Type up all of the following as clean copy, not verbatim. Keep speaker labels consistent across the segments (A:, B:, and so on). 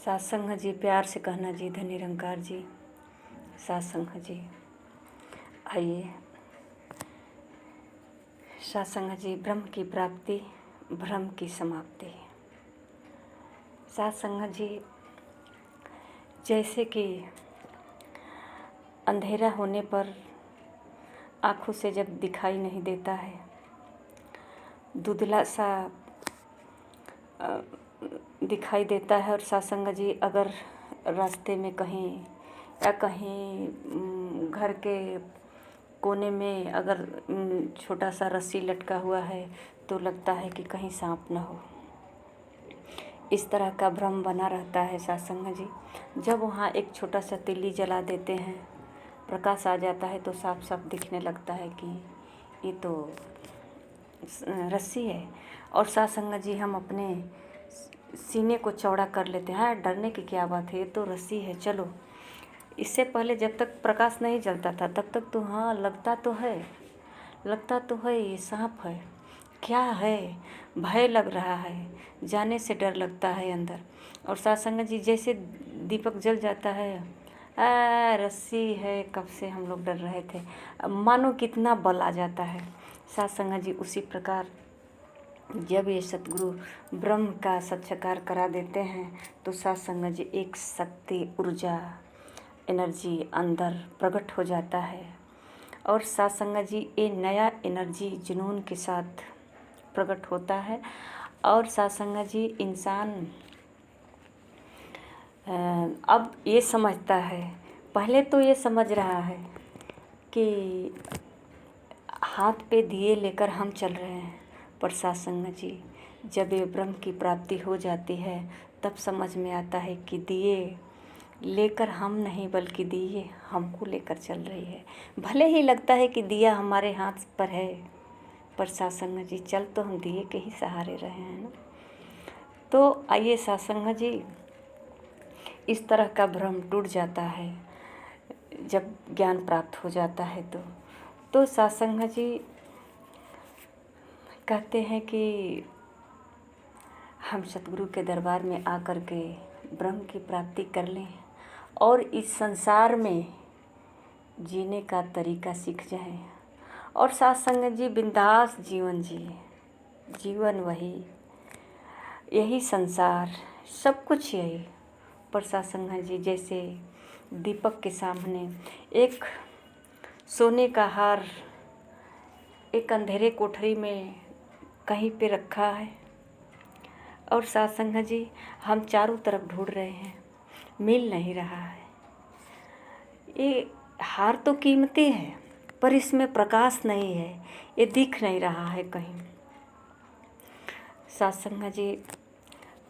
A: सत्संग जी, प्यार से कहना जी, धन निरंकार जी। सत्संग जी, आइए। सत्संग जी, ब्रह्म की प्राप्ति, भ्रम की समाप्ति। सत्संग जी, जैसे कि अंधेरा होने पर आँखों से जब दिखाई नहीं देता है, धुंधला सा दिखाई देता है। और सत्संग जी, अगर रास्ते में कहीं या कहीं घर के कोने में अगर छोटा सा रस्सी लटका हुआ है तो लगता है कि कहीं सांप न हो। इस तरह का भ्रम बना रहता है सत्संग जी। जब वहाँ एक छोटा सा तिल्ली जला देते हैं, प्रकाश आ जाता है तो साफ साफ दिखने लगता है कि ये तो रस्सी है। और सत्संग जी, हम अपने सीने को चौड़ा कर लेते हैं। डरने की क्या बात है, ये तो रस्सी है, चलो। इससे पहले जब तक प्रकाश नहीं जलता था तब तक तो हाँ लगता तो है ये सांप है, क्या है, भय लग रहा है, जाने से डर लगता है अंदर। और सत्संग जी, जैसे दीपक जल जाता है, रस्सी है, कब से हम लोग डर रहे थे, मानो कितना बल आ जाता है। सत्संग जी, उसी प्रकार जब ये सतगुरु ब्रह्म का साक्षात्कार करा देते हैं तो सत्संग जी, एक शक्ति, ऊर्जा, एनर्जी अंदर प्रकट हो जाता है। और सत्संग जी, ये नया एनर्जी जुनून के साथ प्रकट होता है। और सत्संग जी, इंसान अब ये समझता है, पहले तो ये समझ रहा है कि हाथ पे दिए लेकर हम चल रहे हैं, पर सत्संग जी, जब ये ब्रह्म की प्राप्ति हो जाती है तब समझ में आता है कि दिए लेकर हम नहीं बल्कि दिए हमको लेकर चल रही है। भले ही लगता है कि दिया हमारे हाथ पर है, पर सत्संग जी, चल तो हम दिए के ही सहारे रहे हैं ना। तो आइए सत्संग जी, इस तरह का भ्रम टूट जाता है जब ज्ञान प्राप्त हो जाता है। तो सत्संग जी कहते हैं कि हम सतगुरु के दरबार में आकर के ब्रह्म की प्राप्ति कर लें और इस संसार में जीने का तरीका सीख जाएं। और सत्संग जी, बिंदास जीवन जिए, जीवन वही, यही संसार, सब कुछ यही। पर सत्संग जी, जैसे दीपक के सामने एक सोने का हार एक अंधेरे कोठरी में कहीं पे रखा है, और सत्संग जी, हम चारों तरफ ढूंढ रहे हैं, मिल नहीं रहा है। ये हार तो कीमती है पर इसमें प्रकाश नहीं है, ये दिख नहीं रहा है कहीं। सत्संग जी,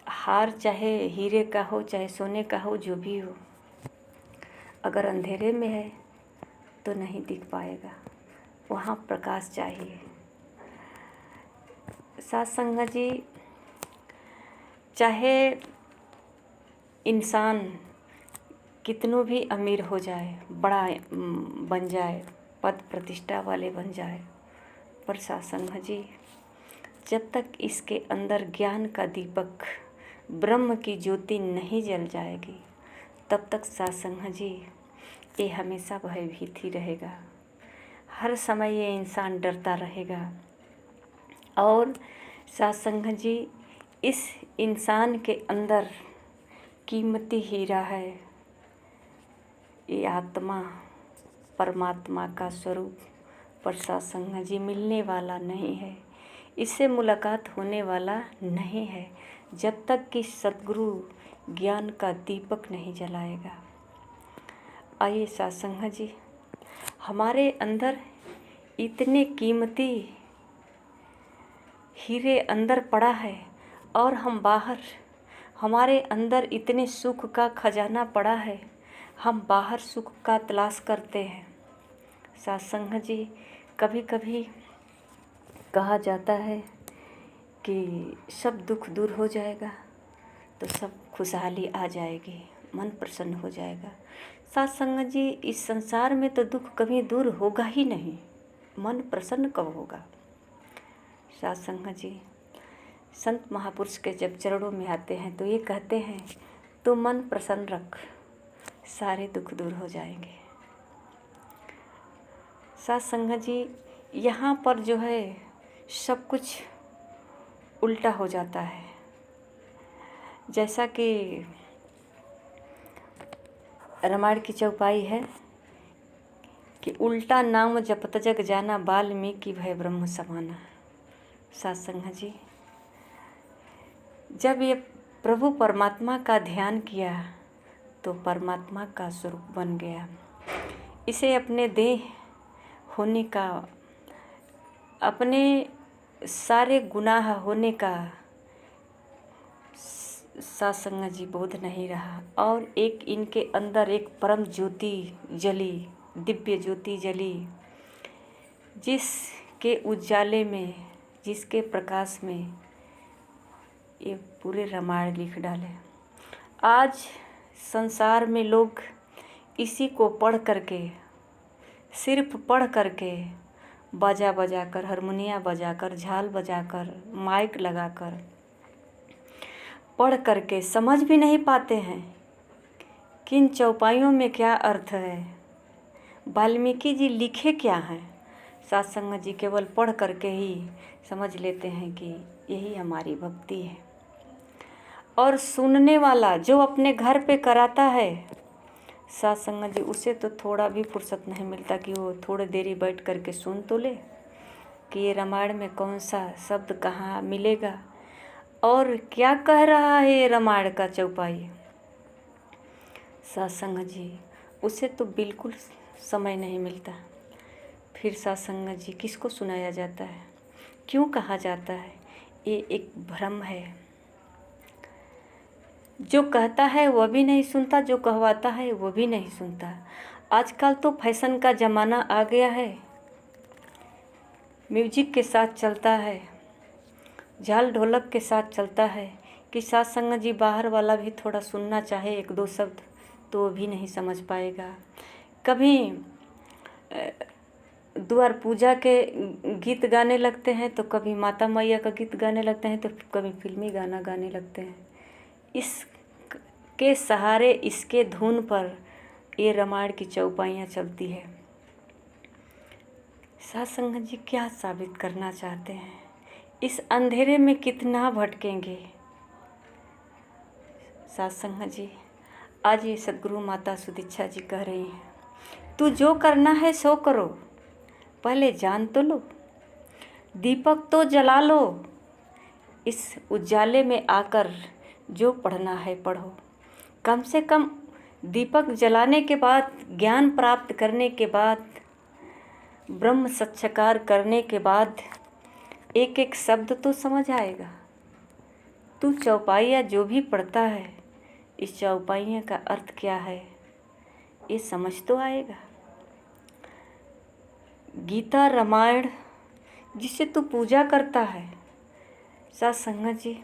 A: हार चाहे हीरे का हो चाहे सोने का हो, जो भी हो, अगर अंधेरे में है तो नहीं दिख पाएगा, वहाँ प्रकाश चाहिए। सत्संग जी, चाहे इंसान कितनों भी अमीर हो जाए, बड़ा बन जाए, पद प्रतिष्ठा वाले बन जाए, पर सत्संग जी, जब तक इसके अंदर ज्ञान का दीपक, ब्रह्म की ज्योति नहीं जल जाएगी तब तक सत्संग जी, ये हमेशा भयभीत ही रहेगा। हर समय ये इंसान डरता रहेगा। और सत्संग जी, इस इंसान के अंदर कीमती हीरा है, ये आत्मा परमात्मा का स्वरूप, पर सत्संग जी, मिलने वाला नहीं है, इससे मुलाकात होने वाला नहीं है जब तक कि सतगुरु ज्ञान का दीपक नहीं जलाएगा। आइए सत्संग जी, हमारे अंदर इतने कीमती हीरे अंदर पड़ा है और हम बाहर, हमारे अंदर इतने सुख का खजाना पड़ा है, हम बाहर सुख का तलाश करते हैं। सत्संग जी, कभी कभी कहा जाता है कि सब दुख दूर हो जाएगा तो सब खुशहाली आ जाएगी, मन प्रसन्न हो जाएगा। सत्संग जी, इस संसार में तो दुख कभी दूर होगा ही नहीं, मन प्रसन्न कब होगा। सत्संग जी, संत महापुरुष के जब चरणों में आते हैं तो ये कहते हैं तो मन प्रसन्न रख, सारे दुख दूर हो जाएंगे। साथ संगत जी, यहाँ पर जो है सब कुछ उल्टा हो जाता है। जैसा कि रामायण की चौपाई है कि उल्टा नाम जपत जग जाना, वाल्मीकि भय ब्रह्म समाना। साथ संगत जी, जब ये प्रभु परमात्मा का ध्यान किया तो परमात्मा का स्वरूप बन गया। इसे अपने देह होने का, अपने सारे गुनाह होने का साथ संगत जी बोध नहीं रहा, और एक इनके अंदर एक परम ज्योति जली, दिव्य ज्योति जली, जिसके उजाले में, जिसके प्रकाश में ये पूरे रामायण लिख डाले। आज संसार में लोग इसी को पढ़ करके, सिर्फ पढ़ करके, बाजा बजाकर, हारमोनिया बजाकर, झाल बजाकर, माइक लगाकर पढ़ करके समझ भी नहीं पाते हैं कि इन चौपाइयों में क्या अर्थ है, वाल्मीकि जी लिखे क्या हैं। साथ संगत जी केवल पढ़ करके ही समझ लेते हैं कि यही हमारी भक्ति है। और सुनने वाला जो अपने घर पे कराता है साथ संगत जी, उसे तो थोड़ा भी फुर्सत नहीं मिलता कि वो थोड़ी देरी बैठ करके सुन तो ले कि ये रामायण में कौन सा शब्द कहाँ मिलेगा और क्या कह रहा है ये रामायण का चौपाई। साथ संगत जी, उसे तो बिल्कुल समय नहीं मिलता। फिर साथ संगत जी, किसको सुनाया जाता है, क्यों कहा जाता है? ये एक भ्रम है। जो कहता है वह भी नहीं सुनता, जो कहवाता है वो भी नहीं सुनता। आजकल तो फैशन का ज़माना आ गया है, म्यूजिक के साथ चलता है, झाल ढोलक के साथ चलता है कि साथ संगत जी बाहर वाला भी थोड़ा सुनना चाहे एक दो शब्द तो वो भी नहीं समझ पाएगा। कभी द्वार पूजा के गीत गाने लगते हैं तो कभी माता मैया का गीत गाने लगते हैं तो कभी फिल्मी गाना गाने लगते हैं। इसके सहारे, इसके धुन पर ये रामायण की चौपाइयाँ चलती है। साथ संगत जी, क्या साबित करना चाहते हैं? इस अंधेरे में कितना भटकेंगे। साथ संगत जी, आज ये सद्गुरु माता सुदीक्षा जी कह रही हैं, तू जो करना है सो करो, पहले जान तो लो, दीपक तो जला लो, इस उजाले में आकर जो पढ़ना है पढ़ो। कम से कम दीपक जलाने के बाद, ज्ञान प्राप्त करने के बाद, ब्रह्म साक्षात्कार करने के बाद एक एक शब्द तो समझ आएगा। तू चौपाइयाँ जो भी पढ़ता है, इस चौपाइयाँ का अर्थ क्या है ये समझ तो आएगा। गीता रामायण जिसे तू पूजा करता है, साथ संगत जी,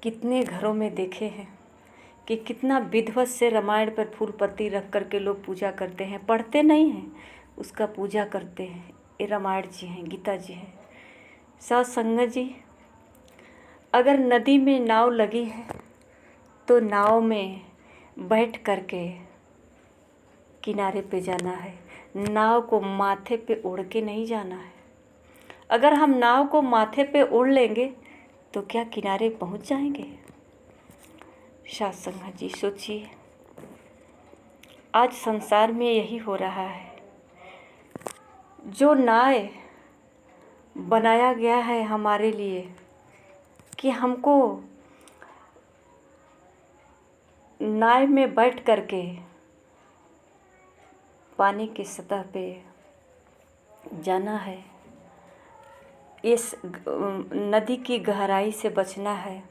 A: कितने घरों में देखे हैं कि कितना विधिवत से रामायण पर फूल पत्ती रख करके लोग पूजा करते हैं, पढ़ते नहीं हैं, उसका पूजा करते हैं। ये रामायण जी हैं, गीता जी हैं। साथ संगत जी, अगर नदी में नाव लगी है तो नाव में बैठ करके किनारे पे जाना है, नाव को माथे पे ओढ़ के नहीं जाना है। अगर हम नाव को माथे पे ओढ़ लेंगे तो क्या किनारे पहुंच जाएंगे? साथ संगत जी, सोचिए, आज संसार में यही हो रहा है। जो नाव बनाया गया है हमारे लिए कि हमको नाव में बैठ करके पानी की सतह पे जाना है, इस नदी की गहराई से बचना है।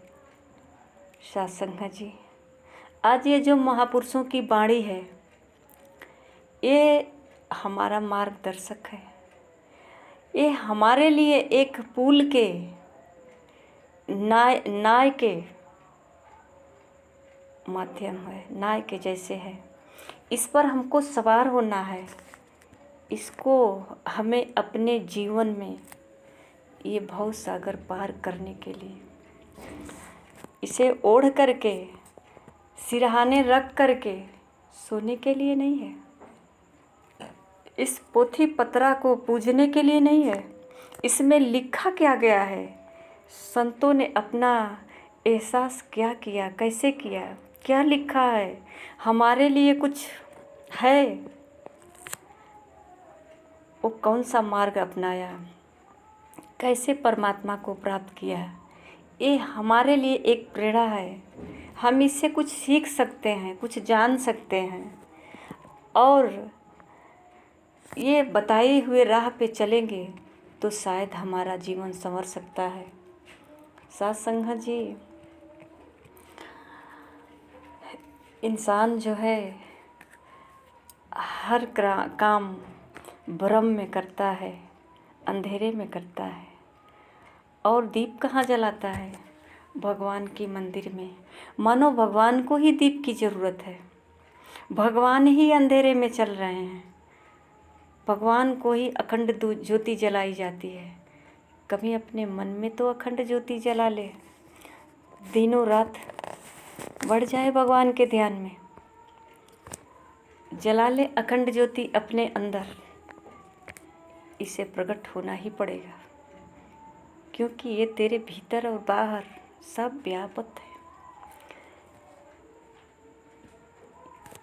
A: साथ संगत जी, आज ये जो महापुरुषों की वाणी है, ये हमारा मार्गदर्शक है। ये हमारे लिए एक पुल के नाव के माध्यम है, नाव के जैसे है। इस पर हमको सवार होना है। इसको हमें अपने जीवन में ये भव सागर पार करने के लिए इसे ओढ़ करके सिरहाने रख करके सोने के लिए नहीं है, इस पोथी पत्रा को पूजने के लिए नहीं है। इसमें लिखा क्या गया है, संतों ने अपना एहसास क्या किया, कैसे किया, क्या लिखा है, हमारे लिए कुछ है, वो कौन सा मार्ग अपनाया, कैसे परमात्मा को प्राप्त किया, ये हमारे लिए एक प्रेरणा है। हम इससे कुछ सीख सकते हैं, कुछ जान सकते हैं, और ये बताए हुए राह पे चलेंगे तो शायद हमारा जीवन संवर सकता है। साथ संगत जी, इंसान जो है हर काम भ्रम में करता है, अंधेरे में करता है, और दीप कहाँ जलाता है? भगवान की मंदिर में। मानो भगवान को ही दीप की ज़रूरत है, भगवान ही अंधेरे में चल रहे हैं, भगवान को ही अखंड ज्योति जलाई जाती है। कभी अपने मन में तो अखंड ज्योति जला ले, दिनों रात बढ़ जाए भगवान के ध्यान में, जला ले अखंड ज्योति अपने अंदर। इसे प्रकट होना ही पड़ेगा, क्योंकि ये तेरे भीतर और बाहर सब व्यापक है।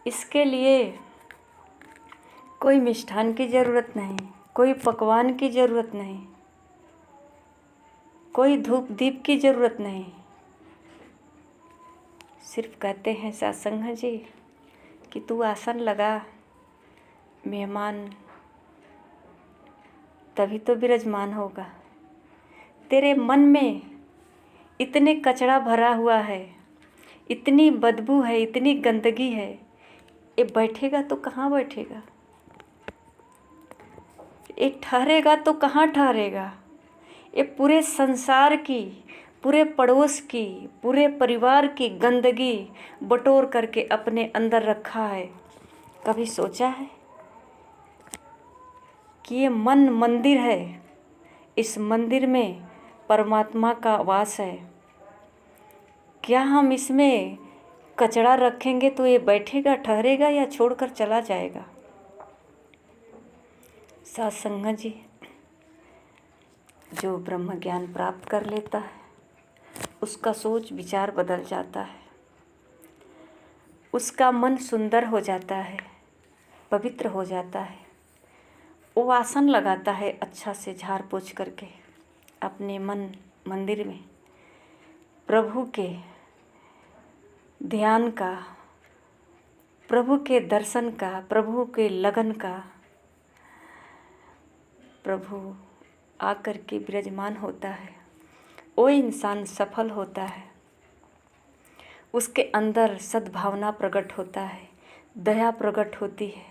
A: इसके लिए कोई मिष्ठान की ज़रूरत नहीं, कोई पकवान की ज़रूरत नहीं, कोई धूप दीप की ज़रूरत नहीं। सिर्फ कहते हैं सत्संग जी कि तू आसन लगा, मेहमान तभी तो विराजमान होगा। तेरे मन में इतने कचरा भरा हुआ है, इतनी बदबू है, इतनी गंदगी है, ये बैठेगा तो कहाँ बैठेगा, ये ठहरेगा तो कहाँ ठहरेगा। ये पूरे संसार की, पूरे पड़ोस की, पूरे परिवार की गंदगी बटोर करके अपने अंदर रखा है। कभी सोचा है कि ये मन मंदिर है, इस मंदिर में परमात्मा का वास है। क्या हम इसमें कचरा रखेंगे तो ये बैठेगा, ठहरेगा, या छोड़कर चला जाएगा? साथ संगत जी, जो ब्रह्म ज्ञान प्राप्त कर लेता है उसका सोच विचार बदल जाता है, उसका मन सुंदर हो जाता है, पवित्र हो जाता है। वो आसन लगाता है अच्छा से झाड़ पोंछ करके अपने मन मंदिर में, प्रभु के ध्यान का, प्रभु के दर्शन का, प्रभु के लगन का। प्रभु आकर के विराजमान होता है, वो इंसान सफल होता है, उसके अंदर सद्भावना प्रकट होता है, दया प्रकट होती है।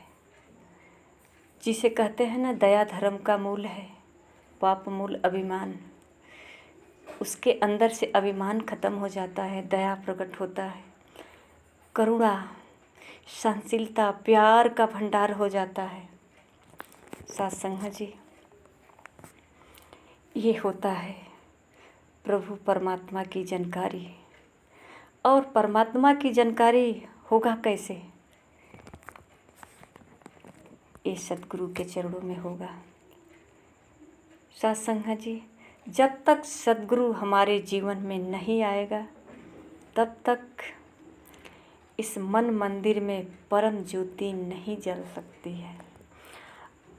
A: जिसे कहते हैं ना, दया धर्म का मूल है, पाप मूल अभिमान। उसके अंदर से अभिमान खत्म हो जाता है, दया प्रकट होता है, करुणा, सहनशीलता, प्यार का भंडार हो जाता है। सत्संग जी, ये होता है प्रभु परमात्मा की जानकारी। और परमात्मा की जानकारी होगा कैसे? ये सद्गुरु के चरणों में होगा। सत्संग जी, जब तक सद्गुरु हमारे जीवन में नहीं आएगा तब तक इस मन मंदिर में परम ज्योति नहीं जल सकती है।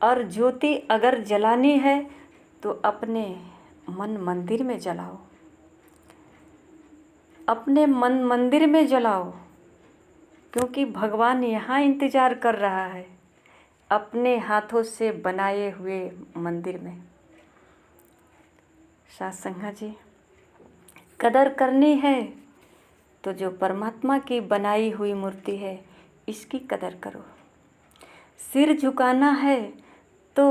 A: और ज्योति अगर जलानी है तो अपने मन मंदिर में जलाओ, अपने मन मंदिर में जलाओ, क्योंकि भगवान यहाँ इंतज़ार कर रहा है अपने हाथों से बनाए हुए मंदिर में। सत्संग जी, कदर करनी है तो जो परमात्मा की बनाई हुई मूर्ति है इसकी कदर करो। सिर झुकाना है तो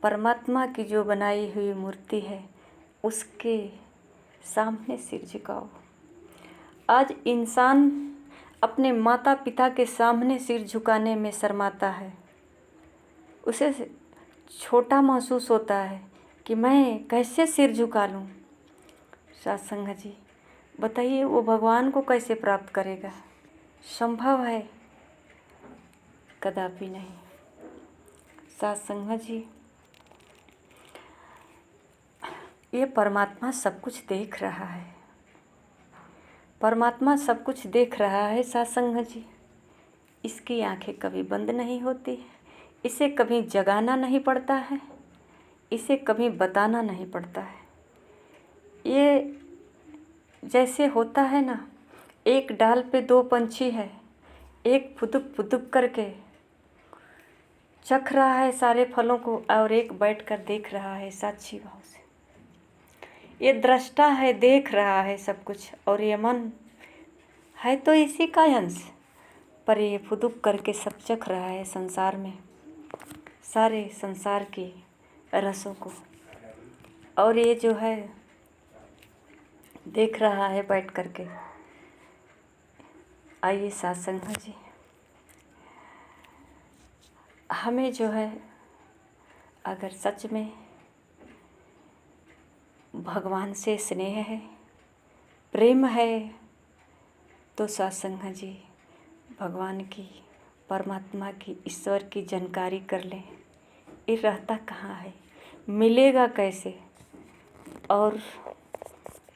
A: परमात्मा की जो बनाई हुई मूर्ति है उसके सामने सिर झुकाओ। आज इंसान अपने माता पिता के सामने सिर झुकाने में शर्माता है, उसे छोटा महसूस होता है कि मैं कैसे सिर झुका लूँ। सत्संग जी, बताइए वो भगवान को कैसे प्राप्त करेगा? संभव है? कदापि नहीं। साथ संगत जी, ये परमात्मा सब कुछ देख रहा है। परमात्मा सब कुछ देख रहा है साथ संगत जी। इसकी आंखें कभी बंद नहीं होती, इसे कभी जगाना नहीं पड़ता है, इसे कभी बताना नहीं पड़ता है। ये जैसे होता है ना, एक डाल पे दो पंछी है, एक फुदुक फुदुक करके चख रहा है सारे फलों को और एक बैठकर देख रहा है साक्षी भाव से। ये दृष्टा है, देख रहा है सब कुछ, और ये मन है तो इसी का अंश, पर ये फुदुक करके सब चख रहा है संसार में, सारे संसार के रसों को। और ये जो है देख रहा है बैठ करके। आइए सत्संग जी, हमें जो है अगर सच में भगवान से स्नेह है, प्रेम है, तो सत्संग जी भगवान की, परमात्मा की, ईश्वर की जानकारी कर लें। ये रहता कहाँ है, मिलेगा कैसे, और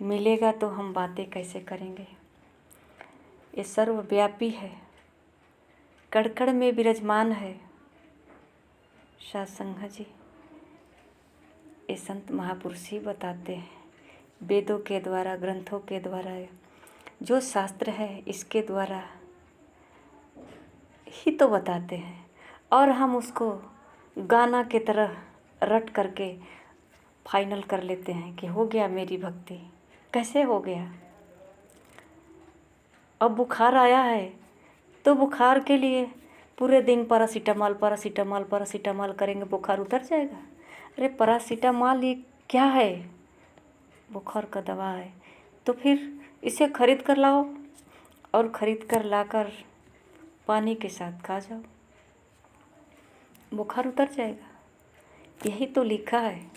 A: मिलेगा तो हम बातें कैसे करेंगे। ये सर्वव्यापी है, कण-कण में विराजमान है। सत्संग जी, ये संत महापुरुष ही बताते हैं, वेदों के द्वारा, ग्रंथों के द्वारा, जो शास्त्र है इसके द्वारा ही तो बताते हैं। और हम उसको गाना की तरह रट करके फाइनल कर लेते हैं कि हो गया मेरी भक्ति। कैसे हो गया? अब बुखार आया है तो बुखार के लिए पूरे दिन पैरासीटामॉल पैरासीटामॉल पैरासीटामॉल करेंगे, बुखार उतर जाएगा? अरे पैरासीटामॉल ये क्या है? बुखार का दवा है। तो फिर इसे खरीद कर लाओ और ख़रीद कर लाकर पानी के साथ खा जाओ, बुखार उतर जाएगा। यही तो लिखा है,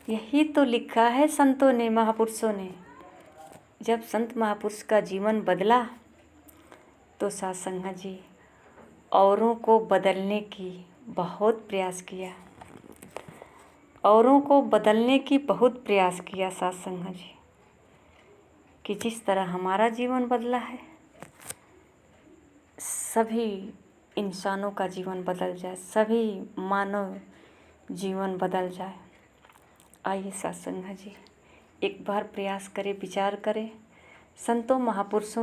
A: यही तो लिखा है संतों ने, महापुरुषों ने। जब संत महापुरुष का जीवन बदला तो सत्संग जी औरों को बदलने की बहुत प्रयास किया, औरों को बदलने की बहुत प्रयास किया सत्संग जी, कि जिस तरह हमारा जीवन बदला है सभी इंसानों का जीवन बदल जाए, सभी मानव जीवन बदल जाए। आइए सत्संग जी एक बार प्रयास करें, विचार करें, संतों महापुरुषों